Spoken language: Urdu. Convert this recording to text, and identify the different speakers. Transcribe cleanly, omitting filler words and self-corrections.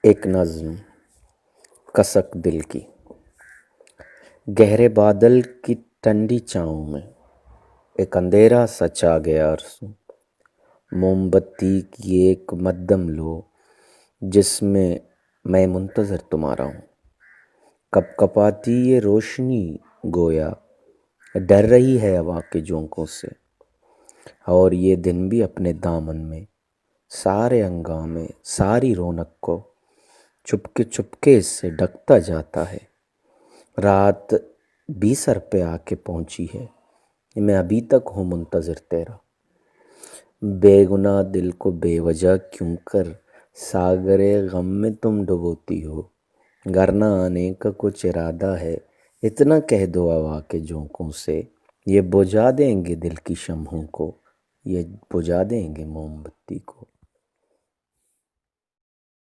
Speaker 1: ایک نظم کسک دل کی۔ گہرے بادل کی ٹھنڈی چھاؤں میں ایک اندھیرا سا چھا گیا ارسوں، موم بتی کی ایک مدھم لو جس میں میں منتظر تمہارا ہوں۔ کپ کپاتی یہ روشنی گویا ڈر رہی ہے ہوا کے جھونکوں سے، اور یہ دن بھی اپنے دامن میں سارے ہنگامے ساری رونق کو چپکے سے ڈھکتا جاتا ہے۔ رات بھی سر پہ آ کے پہنچی ہے، میں ابھی تک ہوں منتظر تیرا۔ بے گناہ دل کو بے وجہ کیوں کر ساغرِ غم میں تم ڈبوتی ہو؟ گر نہ آنے کا کچھ ارادہ ہے اتنا کہہ دو ہوا کے جھونکوں سے، یہ بجھا دیں گے دل کی شمعوں کو، یہ بجھا دیں گے موم بتی کو۔